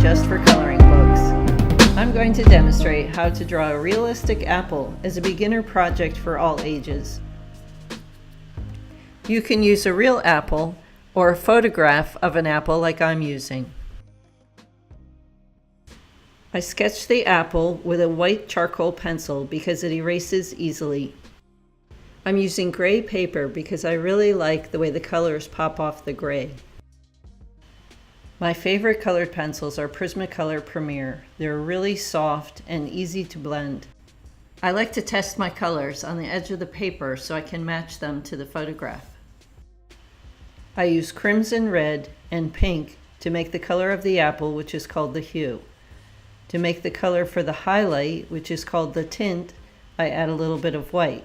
just for coloring books. I'm going to demonstrate how to draw a realistic apple as a beginner project for all ages. You can use a real apple or a photograph of an apple like I'm using. I sketched the apple with a white charcoal pencil because it erases easily. I'm using gray paper because I really like the way the colors pop off the gray. My favorite colored pencils are Prismacolor Premier. They're really soft and easy to blend. I like to test my colors on the edge of the paper so I can match them to the photograph. I use crimson red and pink to make the color of the apple, which is called the hue. To make the color for the highlight, which is called the tint, I add a little bit of white.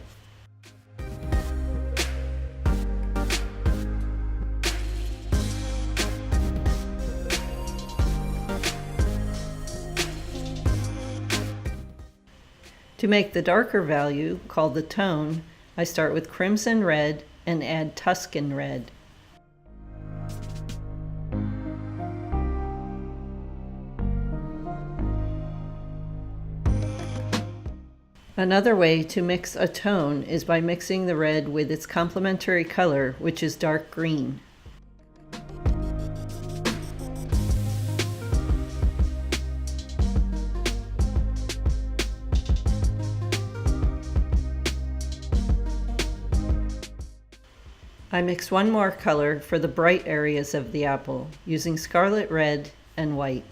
To make the darker value, called the tone, I start with crimson red and add Tuscan Red. Another way to mix a tone is by mixing the red with its complementary color, which is dark green. I mix one more color for the bright areas of the apple, using Scarlet Red and white.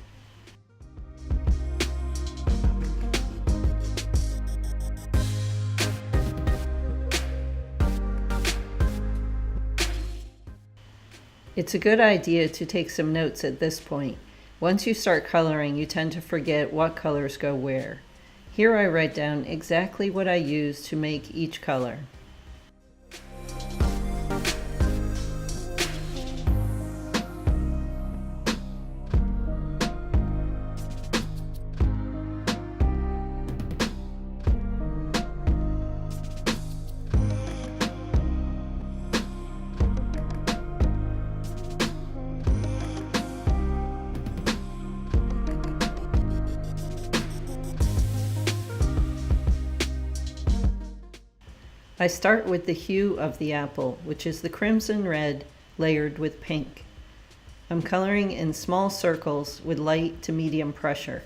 It's a good idea to take some notes at this point. Once you start coloring, you tend to forget what colors go where. Here I write down exactly what I use to make each color. I start with the hue of the apple, which is the crimson red layered with pink. I'm coloring in small circles with light to medium pressure.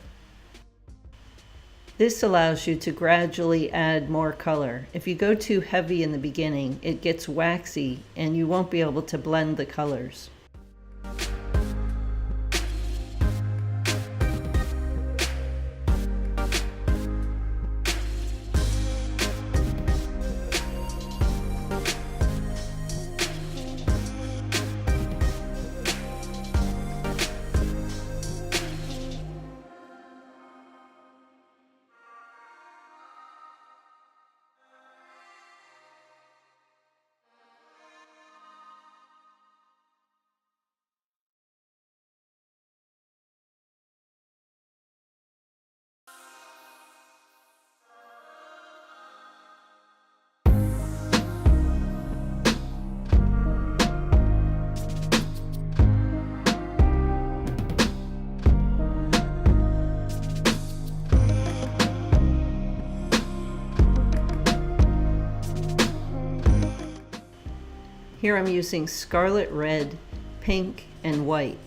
This allows you to gradually add more color. If you go too heavy in the beginning, it gets waxy and you won't be able to blend the colors. Here I'm using Scarlet Red, pink, and white.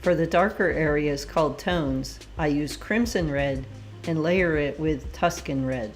For the darker areas called tones, I use Crimson Red and layer it with Tuscan Red.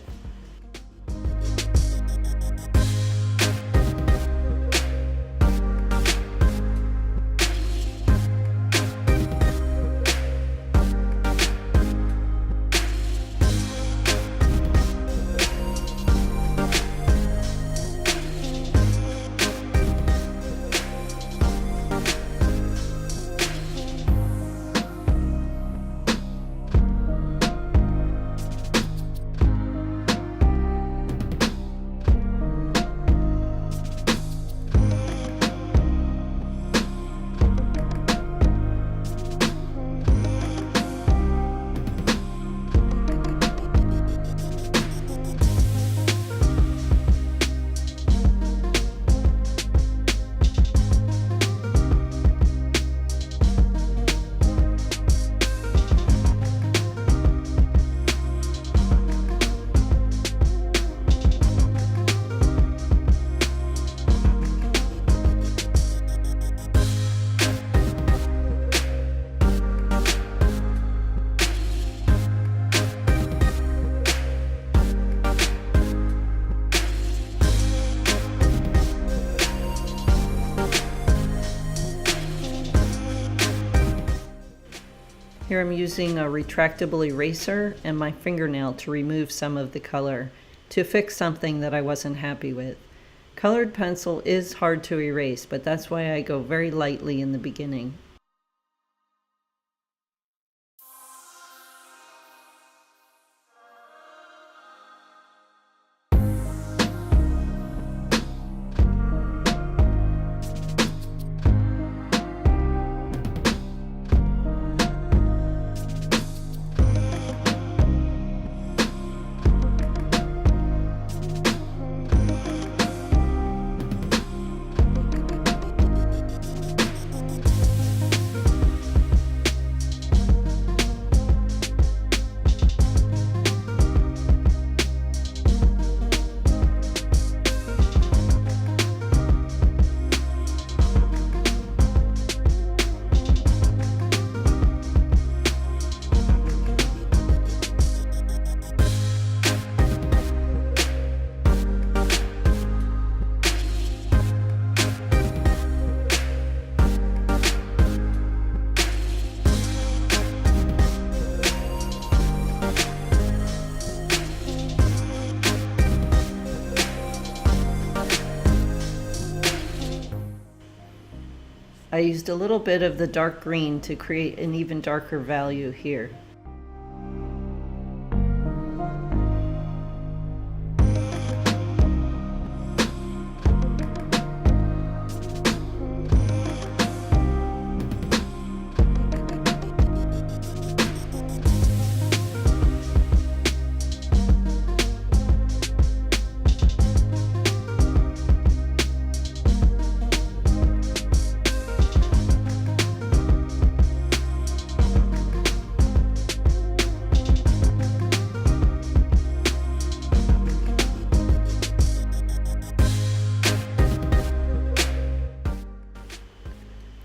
Here I'm using a retractable eraser and my fingernail to remove some of the color to fix something that I wasn't happy with. Colored pencil is hard to erase, but that's why I go very lightly in the beginning. I used a little bit of the dark green to create an even darker value here.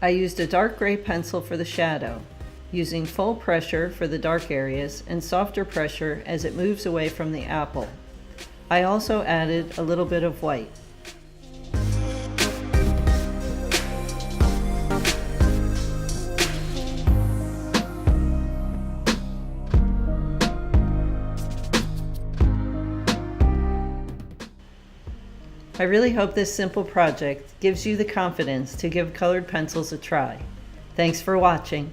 I used a dark gray pencil for the shadow, using full pressure for the dark areas and softer pressure as it moves away from the apple. I also added a little bit of white. I really hope this simple project gives you the confidence to give colored pencils a try. Thanks for watching.